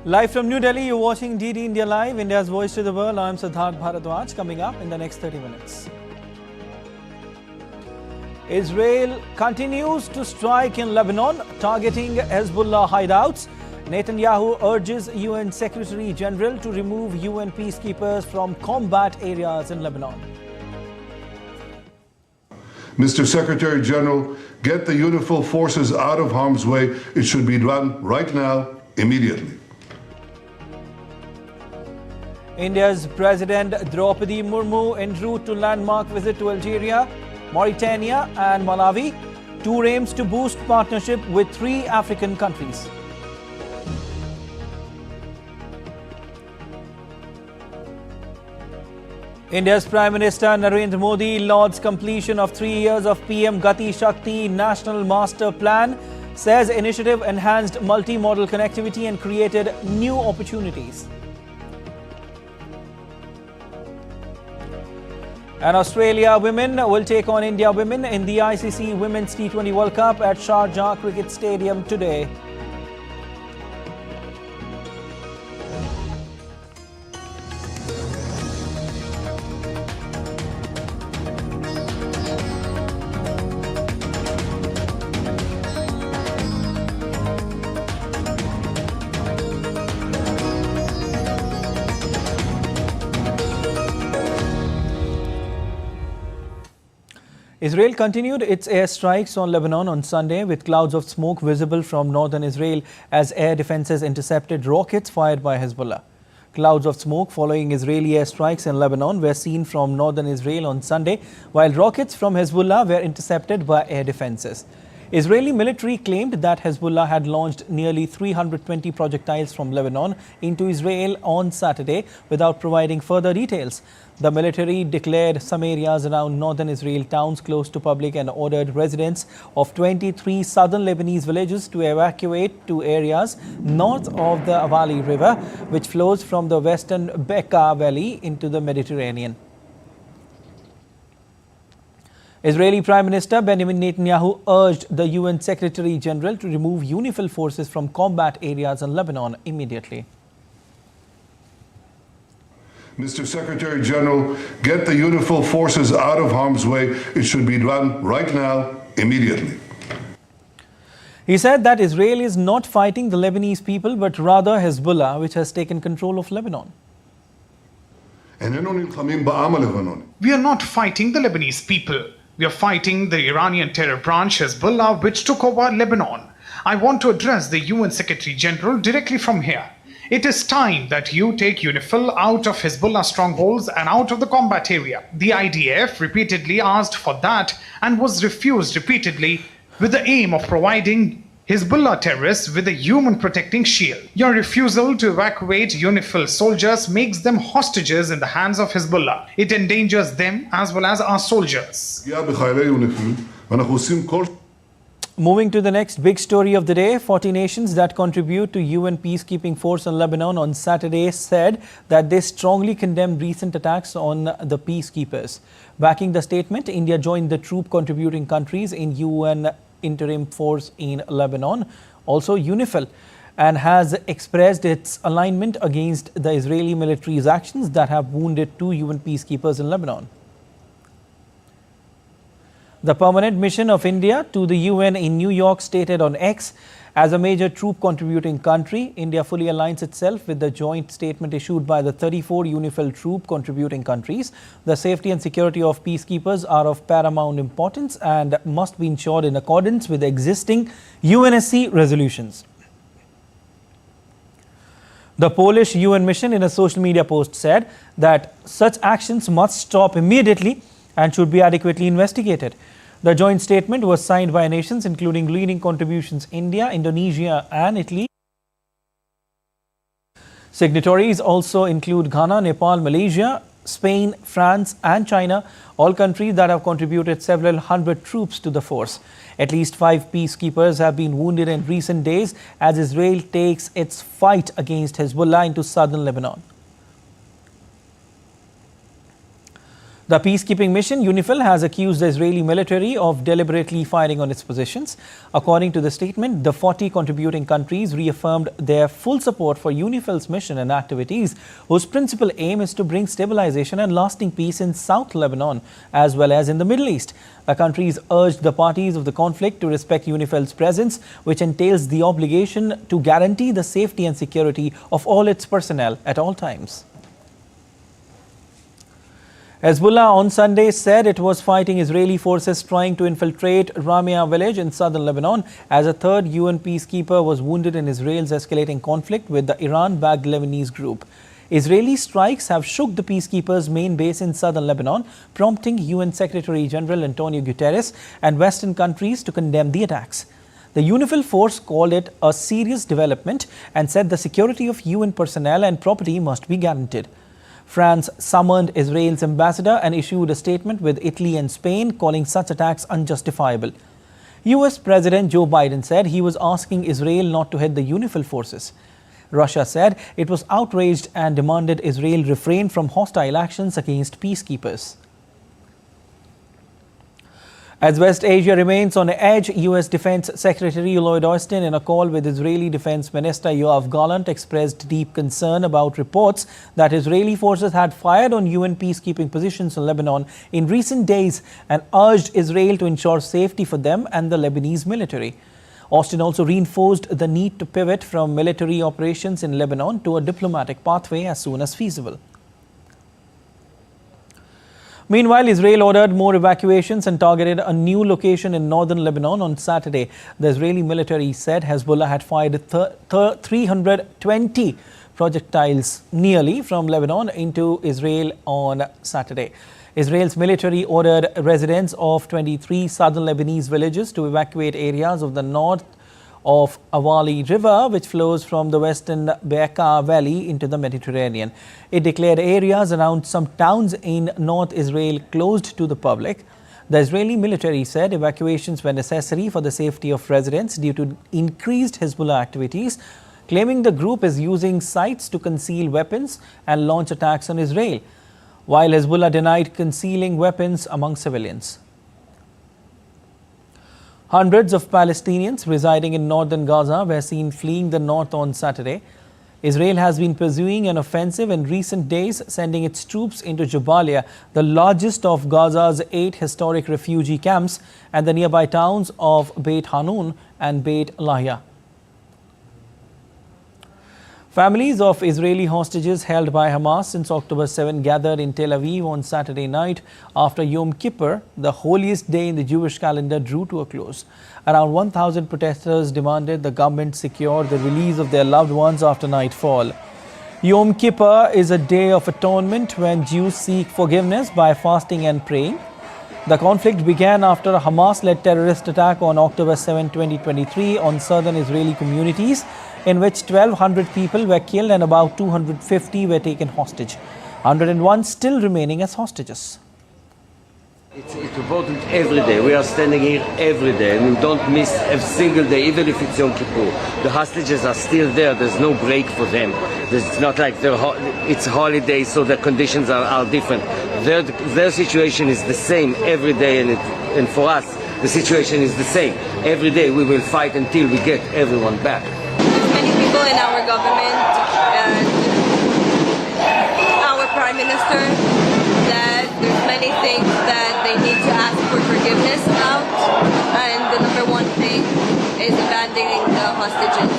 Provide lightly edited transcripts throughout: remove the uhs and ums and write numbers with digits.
Live from New Delhi, you're watching DD India Live, India's voice to the world. I'm Siddharth Bharadwaj. Coming up in the next 30 minutes. Israel continues to strike in Lebanon, targeting Hezbollah hideouts. Netanyahu urges UN Secretary General to remove UN peacekeepers from combat areas in Lebanon. Mr. Secretary General, get the UNIFIL forces out of harm's way. It should be done right now, immediately. India's President Droupadi Murmu en route to landmark visit to Algeria, Mauritania and Malawi. Tour aims to boost partnership with 3 African countries. India's Prime Minister Narendra Modi lauds completion of 3 years of PMGTI Shakti National Master Plan, says initiative enhanced multi-modal connectivity and created new opportunities. And Australia women will take on India women in the ICC Women's T20 World Cup at Sharjah Cricket Stadium today. Israel continued its airstrikes on Lebanon on Sunday with clouds of smoke visible from northern Israel as air defenses intercepted rockets fired by Hezbollah. Clouds of smoke following Israeli airstrikes in Lebanon were seen from northern Israel on Sunday, while rockets from Hezbollah were intercepted by air defenses. Israeli military claimed that Hezbollah had launched nearly 320 projectiles from Lebanon into Israel on Saturday without providing further details. The military declared some areas around northern Israel towns closed to public and ordered residents of 23 southern Lebanese villages to evacuate to areas north of the Avali River, which flows from the western Bekaa Valley into the Mediterranean. Israeli Prime Minister Benjamin Netanyahu urged the UN Secretary General to remove UNIFIL forces from combat areas in Lebanon immediately. Mr. Secretary General, get the UNIFIL forces out of harm's way. It should be done right now, immediately. He said that Israel is not fighting the Lebanese people, but rather Hezbollah, which has taken control of Lebanon. We are not fighting the Lebanese people. We are fighting the Iranian terror branch Hezbollah, which took over Lebanon. I want to address the UN Secretary General directly from here. It is time that you take UNIFIL out of Hezbollah strongholds and out of the combat area. The IDF repeatedly asked for that and was refused repeatedly with the aim of providing Hezbollah terrorists with a human protecting shield. Your refusal to evacuate UNIFIL soldiers makes them hostages in the hands of Hezbollah. It endangers them as well as our soldiers. Moving to the next big story of the day, 40 nations that contribute to UN peacekeeping force in Lebanon on Saturday said that they strongly condemn recent attacks on the peacekeepers. Backing the statement, India joined the troop contributing countries in UN interim force in Lebanon, also UNIFIL, and has expressed its alignment against the Israeli military's actions that have wounded 2 UN peacekeepers in Lebanon. The permanent mission of India to the UN in New York stated on X, as a major troop contributing country, India fully aligns itself with the joint statement issued by the 34 UNIFIL troop contributing countries. The safety and security of peacekeepers are of paramount importance and must be ensured in accordance with existing UNSC resolutions. The Polish UN mission in a social media post said that such actions must stop immediately and should be adequately investigated. The joint statement was signed by nations including leading contributions India, Indonesia and Italy. Signatories also include Ghana, Nepal, Malaysia, Spain, France and China, all countries that have contributed several hundred troops to the force. At least 5 peacekeepers have been wounded in recent days as Israel takes its fight against Hezbollah into southern Lebanon. The peacekeeping mission, UNIFIL, has accused the Israeli military of deliberately firing on its positions. According to the statement, the 40 contributing countries reaffirmed their full support for UNIFIL's mission and activities, whose principal aim is to bring stabilization and lasting peace in South Lebanon, as well as in the Middle East. The countries urged the parties of the conflict to respect UNIFIL's presence, which entails the obligation to guarantee the safety and security of all its personnel at all times. Hezbollah on Sunday said it was fighting Israeli forces trying to infiltrate Ramia village in southern Lebanon as a third UN peacekeeper was wounded in Israel's escalating conflict with the Iran-backed Lebanese group. Israeli strikes have shook the peacekeepers' main base in southern Lebanon, prompting UN Secretary-General Antonio Guterres and Western countries to condemn the attacks. The UNIFIL force called it a serious development and said the security of UN personnel and property must be guaranteed. France summoned Israel's ambassador and issued a statement with Italy and Spain calling such attacks unjustifiable. US President Joe Biden said he was asking Israel not to hit the UNIFIL forces. Russia said it was outraged and demanded Israel refrain from hostile actions against peacekeepers. As West Asia remains on edge, U.S. Defense Secretary Lloyd Austin, in a call with Israeli Defense Minister Yoav Gallant, expressed deep concern about reports that Israeli forces had fired on UN peacekeeping positions in Lebanon in recent days and urged Israel to ensure safety for them and the Lebanese military. Austin also reinforced the need to pivot from military operations in Lebanon to a diplomatic pathway as soon as feasible. Meanwhile, Israel ordered more evacuations and targeted a new location in northern Lebanon on Saturday. The Israeli military said Hezbollah had fired 320 projectiles nearly from Lebanon into Israel on Saturday. Israel's military ordered residents of 23 southern Lebanese villages to evacuate areas of the north of Awali River, which flows from the western Bekaa Valley into the Mediterranean. It declared areas around some towns in North Israel closed to the public. The Israeli military said evacuations were necessary for the safety of residents due to increased Hezbollah activities, claiming the group is using sites to conceal weapons and launch attacks on Israel, while Hezbollah denied concealing weapons among civilians. Hundreds of Palestinians residing in northern Gaza were seen fleeing the north on Saturday. Israel has been pursuing an offensive in recent days, sending its troops into Jabalia, the largest of Gaza's 8 historic refugee camps, and the nearby towns of Beit Hanun and Beit Lahia. Families of Israeli hostages held by Hamas since October 7 gathered in Tel Aviv on Saturday night after Yom Kippur, the holiest day in the Jewish calendar, drew to a close. Around 1,000 protesters demanded the government secure the release of their loved ones after nightfall. Yom Kippur is a day of atonement when Jews seek forgiveness by fasting and praying. The conflict began after a Hamas-led terrorist attack on October 7, 2023 on southern Israeli communities, in which 1,200 people were killed and about 250 were taken hostage. 101 still remaining as hostages. It's important every day. We are standing here every day and we don't miss a single day, even if it's Yom Kippur. The hostages are still there. There's no break for them. It's not like it's holiday, so the conditions are different. Their situation is the same every day, and for us, the situation is the same. Every day we will fight until we get everyone back. Many people in our government and our Prime Minister that there's many things that they need to ask for forgiveness about, and the number one thing is abandoning the hostages.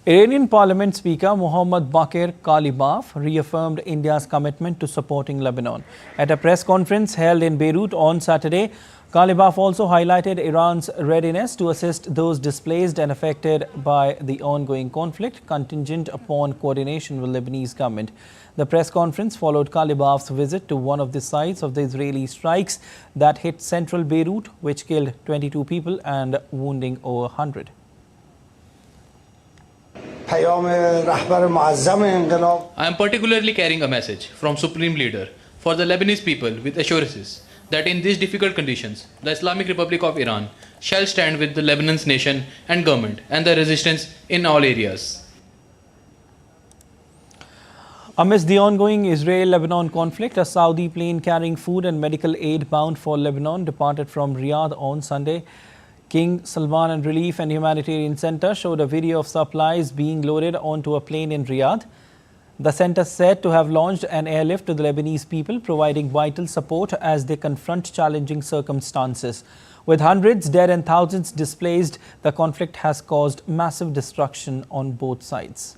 Iranian Parliament Speaker Mohammad Bakir Kalibaf reaffirmed India's commitment to supporting Lebanon. At a press conference held in Beirut on Saturday, Kalibaf also highlighted Iran's readiness to assist those displaced and affected by the ongoing conflict, contingent upon coordination with Lebanese government. The press conference followed Kalibaf's visit to one of the sites of the Israeli strikes that hit central Beirut, which killed 22 people and wounding over 100. I am particularly carrying a message from Supreme Leader for the Lebanese people with assurances that in these difficult conditions, the Islamic Republic of Iran shall stand with the Lebanon's nation and government and the resistance in all areas. Amidst the ongoing Israel-Lebanon conflict, a Saudi plane carrying food and medical aid bound for Lebanon departed from Riyadh on Sunday. King Salman Relief and Humanitarian Center showed a video of supplies being loaded onto a plane in Riyadh. The center said to have launched an airlift to the Lebanese people, providing vital support as they confront challenging circumstances. With hundreds dead and thousands displaced, the conflict has caused massive destruction on both sides.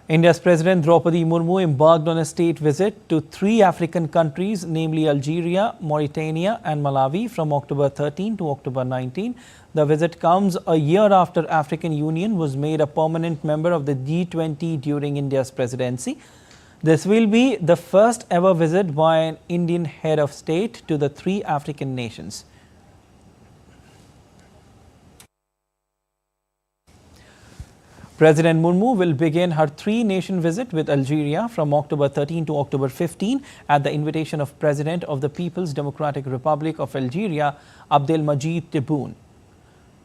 India's President Droupadi Murmu embarked on a state visit to 3 African countries, namely Algeria, Mauritania and Malawi from October 13 to October 19. The visit comes a year after African Union was made a permanent member of the G20 during India's presidency. This will be the first ever visit by an Indian head of state to the 3 African nations. President Murmu will begin her 3-nation visit with Algeria from October 13 to October 15 at the invitation of President of the People's Democratic Republic of Algeria, Abdelmajid Tebboune.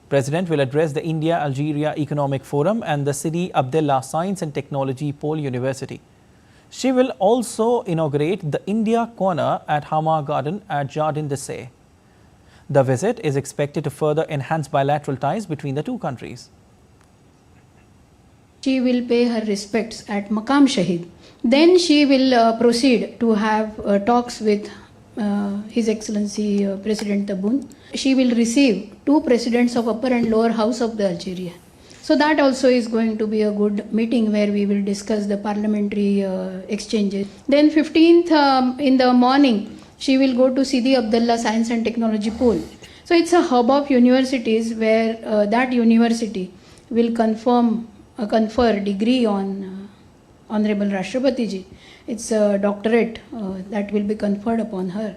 President will address the India-Algeria Economic Forum and the Sidi Abdellah Science and Technology Pole University. She will also inaugurate the India Corner at Hama Garden at Jardin d'Essai. The visit is expected to further enhance bilateral ties between the 2 countries. She will pay her respects at Maqam Shahid. Then she will proceed to have talks with His Excellency President Tebboune. She will receive 2 presidents of upper and lower house of the Algeria. So that also is going to be a good meeting where we will discuss the parliamentary exchanges. Then 15th in the morning, she will go to Sidi Abdellah Science and Technology Pool. So it's a hub of universities where that university will confer degree on Honorable Rashtrapati Ji. It's a doctorate that will be conferred upon her.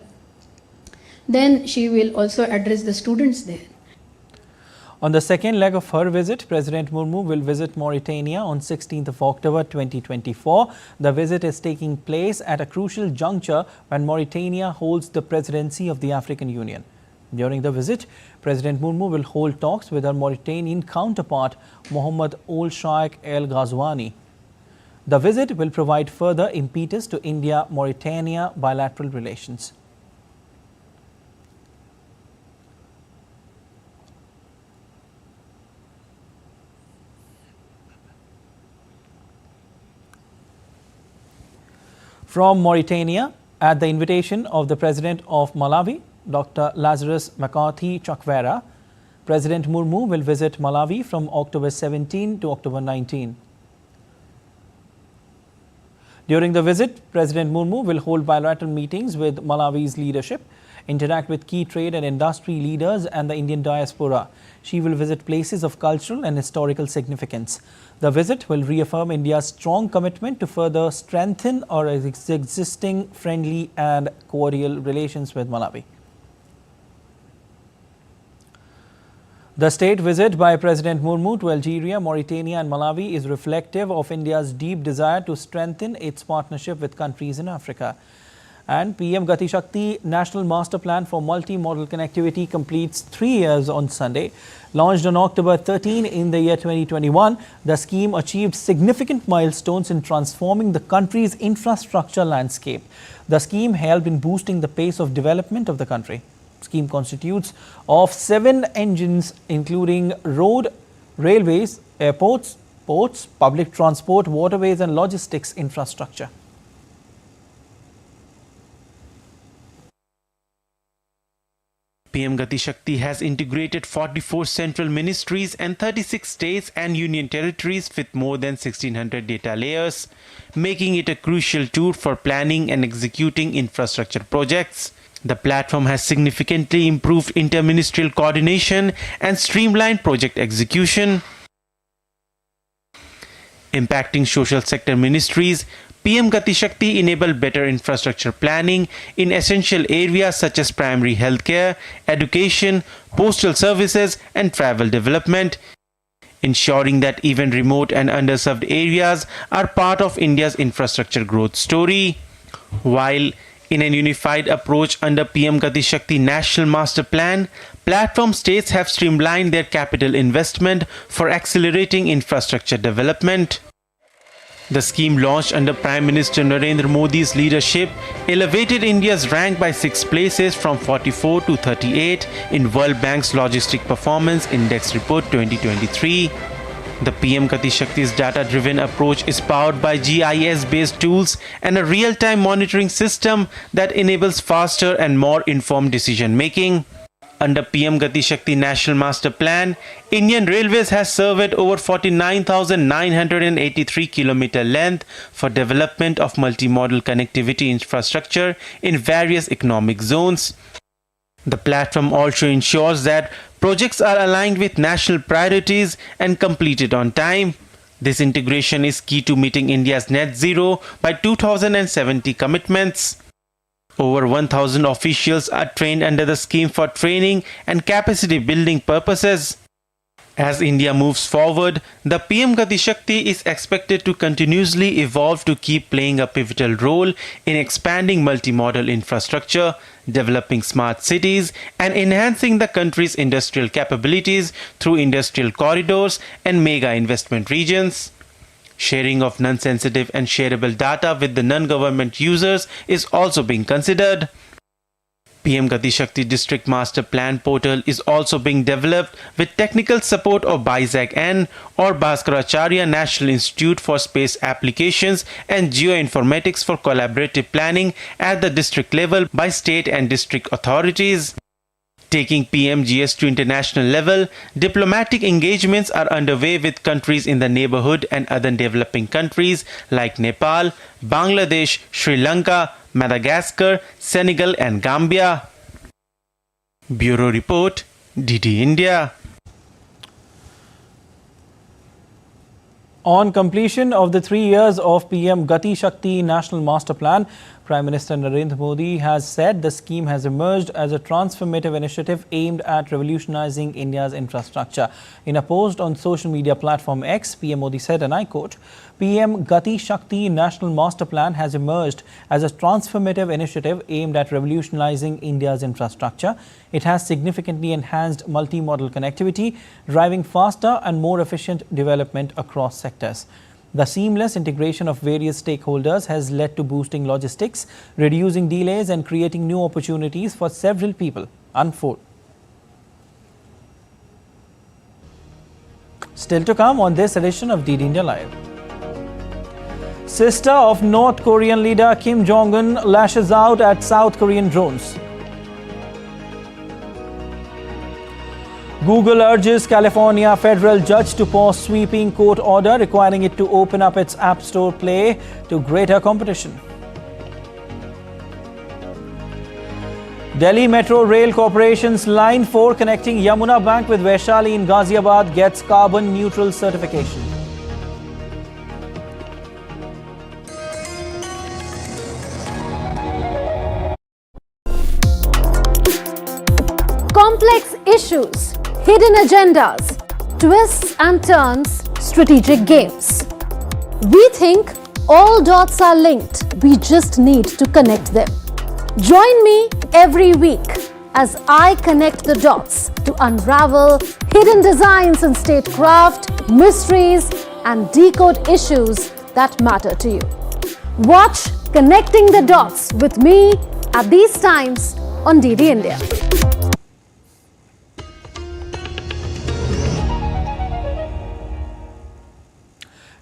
Then she will also address the students there. On the second leg of her visit, President Murmu will visit Mauritania on 16th of October 2024. The visit is taking place at a crucial juncture when Mauritania holds the presidency of the African Union. During the visit, President Murmu will hold talks with her Mauritanian counterpart, Mohammed Ould Sheikh El Ghazouani. The visit will provide further impetus to India-Mauritania bilateral relations. From Mauritania, at the invitation of the President of Malawi, Dr. Lazarus McCarthy Chakwera, President Murmu will visit Malawi from October 17 to October 19. During the visit, President Murmu will hold bilateral meetings with Malawi's leadership, interact with key trade and industry leaders and the Indian diaspora. She will visit places of cultural and historical significance. The visit will reaffirm India's strong commitment to further strengthen our existing friendly and cordial relations with Malawi. The state visit by President Murmu to Algeria, Mauritania and Malawi is reflective of India's deep desire to strengthen its partnership with countries in Africa. And PMGTI Shakti National Master Plan for Multi-Modal Connectivity completes 3 years on Sunday. Launched on October 13 in the year 2021, the scheme achieved significant milestones in transforming the country's infrastructure landscape. The scheme helped in boosting the pace of development of the country. The scheme constitutes of 7 engines including road, railways, airports, ports, public transport, waterways and logistics infrastructure. PMGTI Shakti has integrated 44 central ministries and 36 states and union territories with more than 1600 data layers, making it a crucial tool for planning and executing infrastructure projects. The platform has significantly improved interministerial coordination and streamlined project execution. Impacting social sector ministries, PMGTI Shakti enabled better infrastructure planning in essential areas such as primary healthcare, education, postal services and travel development, ensuring that even remote and underserved areas are part of India's infrastructure growth story. While in a unified approach under PMGTI Shakti National Master Plan, platform states have streamlined their capital investment for accelerating infrastructure development. The scheme, launched under Prime Minister Narendra Modi's leadership, elevated India's rank by 6 places from 44 to 38 in World Bank's Logistic Performance Index Report 2023. The PM Gati Shakti's data-driven approach is powered by GIS-based tools and a real-time monitoring system that enables faster and more informed decision-making. Under PM Gati Shakti National Master Plan, Indian Railways has surveyed over 49,983 km length for development of multimodal connectivity infrastructure in various economic zones. The platform also ensures that projects are aligned with national priorities and completed on time. This integration is key to meeting India's net zero by 2070 commitments. Over 1,000 officials are trained under the scheme for training and capacity building purposes. As India moves forward, the PM Gati Shakti is expected to continuously evolve to keep playing a pivotal role in expanding multimodal infrastructure, developing smart cities, and enhancing the country's industrial capabilities through industrial corridors and mega investment regions. Sharing of non-sensitive and shareable data with the non-government users is also being considered. PM Gati Shakti District Master Plan portal is also being developed with technical support of BISAC-N or Bhaskaracharya National Institute for Space Applications and Geoinformatics for collaborative planning at the district level by state and district authorities. Taking PMGS to international level, diplomatic engagements are underway with countries in the neighborhood and other developing countries like Nepal, Bangladesh, Sri Lanka, Madagascar, Senegal and Gambia. Bureau Report, DD India. On completion of the 3 years of PM Gati Shakti National Master Plan, Prime Minister Narendra Modi has said the scheme has emerged as a transformative initiative aimed at revolutionizing India's infrastructure. In a post on social media platform X, PM Modi said, and I quote, PM Gati Shakti National Master Plan has emerged as a transformative initiative aimed at revolutionizing India's infrastructure. It has significantly enhanced multimodal connectivity, driving faster and more efficient development across sectors. The seamless integration of various stakeholders has led to boosting logistics, reducing delays and creating new opportunities for several people. Unfold. Still to come on this edition of DD India Live. Sister of North Korean leader Kim Jong-un lashes out at South Korean drones. Google urges California federal judge to pause sweeping court order requiring it to open up its App Store Play to greater competition. Delhi Metro Rail Corporation's Line 4 connecting Yamuna Bank with Vaishali in Ghaziabad gets carbon neutral certification. Complex issues, hidden agendas, twists and turns, strategic games. We think all dots are linked. We just need to connect them. Join me every week as I connect the dots to unravel hidden designs in statecraft, mysteries, and decode issues that matter to you. Watch Connecting the Dots with me at these times on DD India.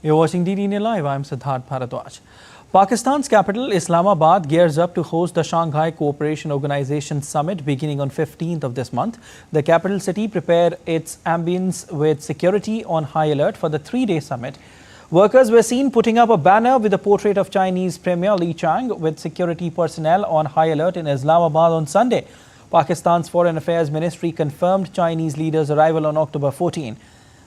You're watching DD India Live. I'm Siddharth Bharadwaj. Pakistan's capital, Islamabad, gears up to host the Shanghai Cooperation Organization Summit beginning on 15th of this month. The capital city prepared its ambience with security on high alert for the 3-day summit. Workers were seen putting up a banner with a portrait of Chinese Premier Li Chang with security personnel on high alert in Islamabad on Sunday. Pakistan's Foreign Affairs Ministry confirmed Chinese leaders' arrival on October 14.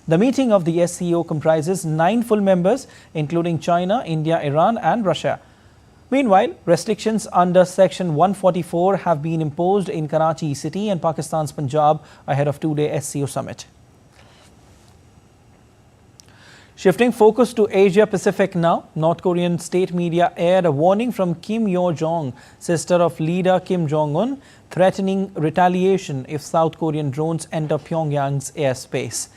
The meeting of the SCO comprises 9 full members, including China, India, Iran and Russia. Meanwhile, restrictions under Section 144 have been imposed in Karachi city and Pakistan's Punjab ahead of 2-day SCO summit. Shifting focus to Asia Pacific now, North Korean state media aired a warning from Kim Yo-jong, sister of leader Kim Jong-un, threatening retaliation if South Korean drones enter Pyongyang's airspace.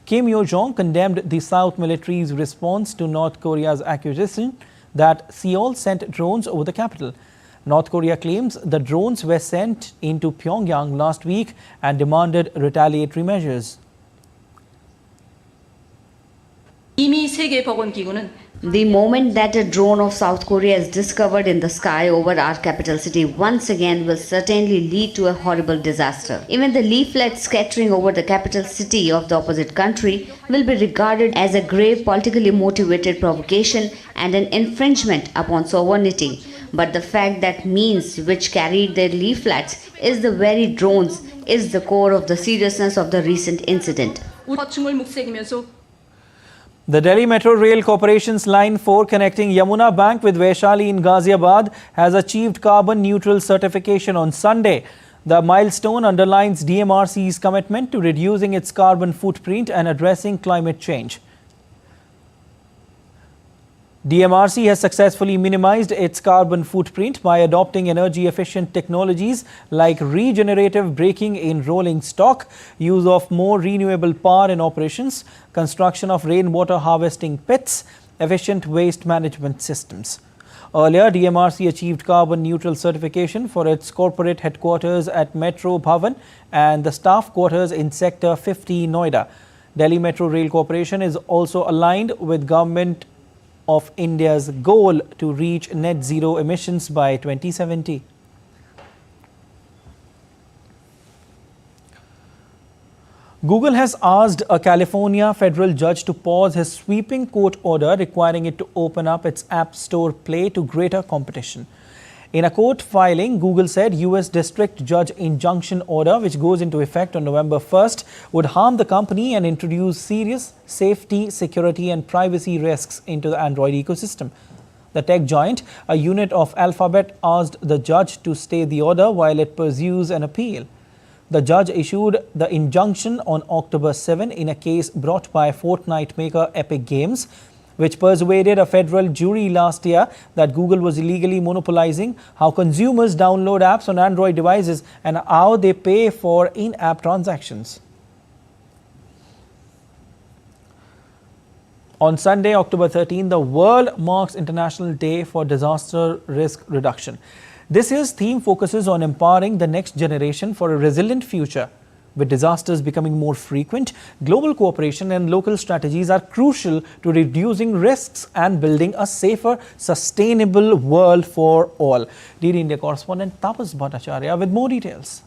Kim Yo-jong condemned the South military's response to North Korea's accusation that Seoul sent drones over the capital. North Korea claims the drones were sent into Pyongyang last week and demanded retaliatory measures. The moment that a drone of South Korea is discovered in the sky over our capital city once again will certainly lead to a horrible disaster. Even the leaflets scattering over the capital city of the opposite country will be regarded as a grave politically motivated provocation and an infringement upon sovereignty. But the fact that means which carried their leaflets is the very drones is the core of the seriousness of the recent incident. The Delhi Metro Rail Corporation's Line 4 connecting Yamuna Bank with Vaishali in Ghaziabad has achieved carbon neutral certification on Sunday. The milestone underlines DMRC's commitment to reducing its carbon footprint and addressing climate change. DMRC has successfully minimized its carbon footprint by adopting energy-efficient technologies like regenerative braking in rolling stock, use of more renewable power in operations, construction of rainwater harvesting pits, efficient waste management systems. Earlier, DMRC achieved carbon neutral certification for its corporate headquarters at Metro Bhavan and the staff quarters in Sector 50, Noida. Delhi Metro Rail Corporation is also aligned with Government of India's goal to reach net zero emissions by 2070. Google has asked a California federal judge to pause his sweeping court order requiring it to open up its App Store Play to greater competition. In a court filing, Google said U.S. District Judge injunction order, which goes into effect on November 1st, would harm the company and introduce serious safety, security and privacy risks into the Android ecosystem. The tech giant, a unit of Alphabet, asked the judge to stay the order while it pursues an appeal. The judge issued the injunction on October 7 in a case brought by Fortnite maker Epic Games, which persuaded a federal jury last year that Google was illegally monopolizing how consumers download apps on Android devices and how they pay for in-app transactions. On Sunday, October 13, the world marks International Day for Disaster Risk Reduction. This year's theme focuses on empowering the next generation for a resilient future. With disasters becoming more frequent, global cooperation and local strategies are crucial to reducing risks and building a safer, sustainable world for all. DD India correspondent Tapas Bhattacharya with more details.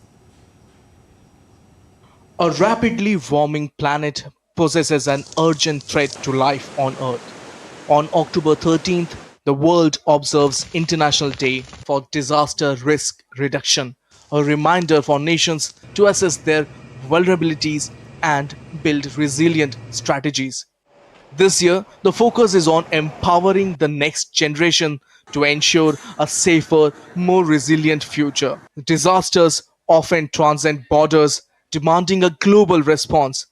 A rapidly warming planet possesses an urgent threat to life on Earth. On October 13th, the world observes International Day for Disaster Risk Reduction, a reminder for nations to assess their vulnerabilities and build resilient strategies. This year, the focus is on empowering the next generation to ensure a safer, more resilient future. Disasters often transcend borders, demanding a global response.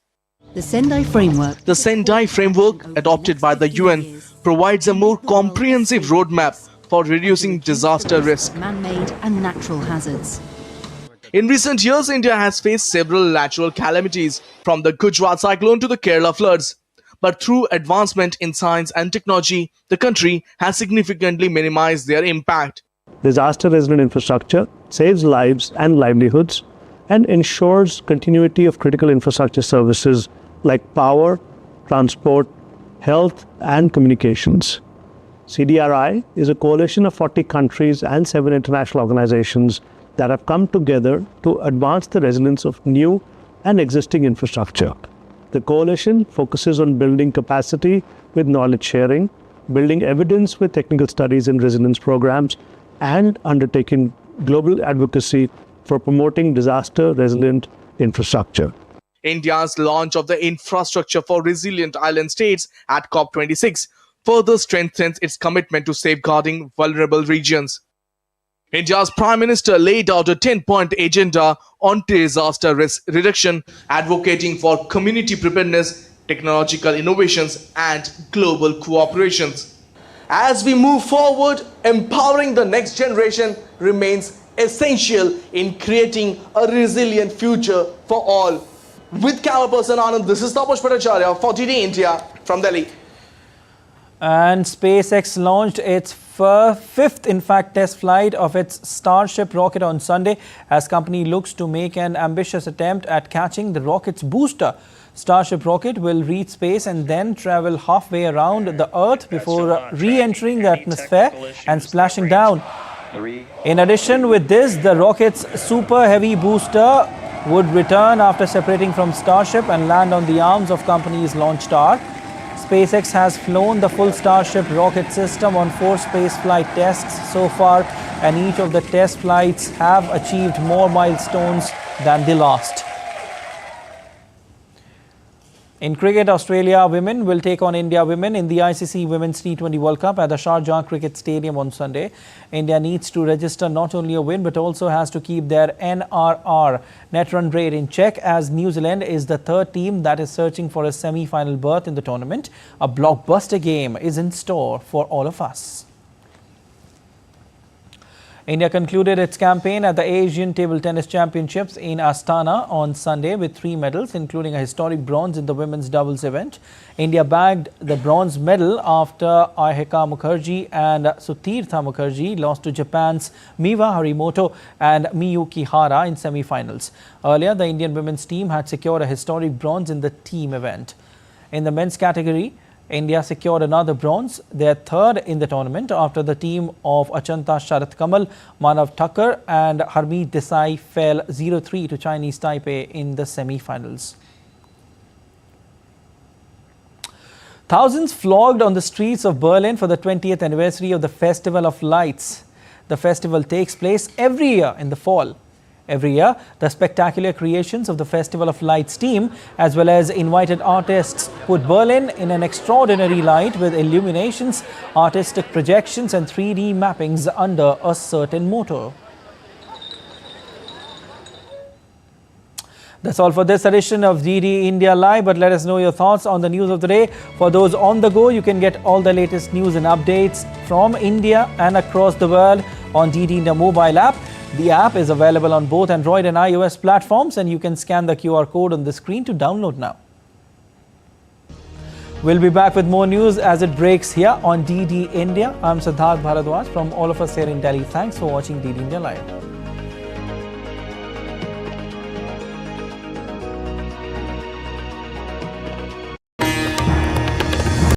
The Sendai Framework, adopted by the UN, provides a more comprehensive roadmap for reducing disaster risk. Man-made and natural hazards. In recent years, India has faced several natural calamities, from the Gujarat cyclone to the Kerala floods. But through advancement in science and technology, the country has significantly minimized their impact. Disaster-resilient infrastructure saves lives and livelihoods and ensures continuity of critical infrastructure services like power, transport, health, and communications. CDRI is a coalition of 40 countries and 7 international organizations that have come together to advance the resilience of new and existing infrastructure. The coalition focuses on building capacity with knowledge sharing, building evidence with technical studies and resilience programs, and undertaking global advocacy for promoting disaster-resilient infrastructure. India's launch of the Infrastructure for Resilient Island States at COP26 further strengthens its commitment to safeguarding vulnerable regions. India's Prime Minister laid out a 10-point agenda on disaster risk reduction, advocating for community preparedness, technological innovations, and global cooperations. As we move forward, empowering the next generation remains essential in creating a resilient future for all. With camera person Anand, this is Taposh Bhattacharya for DD India from Delhi. And SpaceX launched its fifth, test flight of its Starship rocket on Sunday as company looks to make an ambitious attempt at catching the rocket's booster. Starship rocket will reach space and then travel halfway around the Earth before re-entering the atmosphere and splashing down. In addition with this, the rocket's super heavy booster would return after separating from Starship and land on the arms of company's launch tower. SpaceX has flown the full Starship rocket system on 4 space flight tests so far, and each of the test flights have achieved more milestones than the last. In cricket, Australia women will take on India women in the ICC Women's T20 World Cup at the Sharjah Cricket Stadium on Sunday. India needs to register not only a win but also has to keep their NRR, net run rate, in check, as New Zealand is the third team that is searching for a semi-final berth in the tournament. A blockbuster game is in store for all of us. India concluded its campaign at the Asian Table Tennis Championships in Astana on Sunday with 3 medals, including a historic bronze in the women's doubles event. India bagged the bronze medal after Ayhika Mukherjee and Sutirtha Mukherjee lost to Japan's Miwa Harimoto and Miyuki Hara in semi-finals. Earlier, the Indian women's team had secured a historic bronze in the team event. In the men's category, India secured another bronze, their third in the tournament, after the team of Achanta Sharath Kamal, Manav Thakkar and Harmeet Desai fell 0-3 to Chinese Taipei in the semi-finals. Thousands flocked on the streets of Berlin for the 20th anniversary of the Festival of Lights. The festival takes place every year in the fall. Every year, the spectacular creations of the Festival of Lights team, as well as invited artists, put Berlin in an extraordinary light with illuminations, artistic projections and 3D mappings under a certain motto. That's all for this edition of DD India Live, but let us know your thoughts on the news of the day. For those on the go, you can get all the latest news and updates from India and across the world on DD India mobile app. The app is available on both Android and iOS platforms, and you can scan the QR code on the screen to download now. We'll be back with more news as it breaks here on DD India. I'm Siddharth Bharadwaj from all of us here in Delhi. Thanks for watching DD India Live.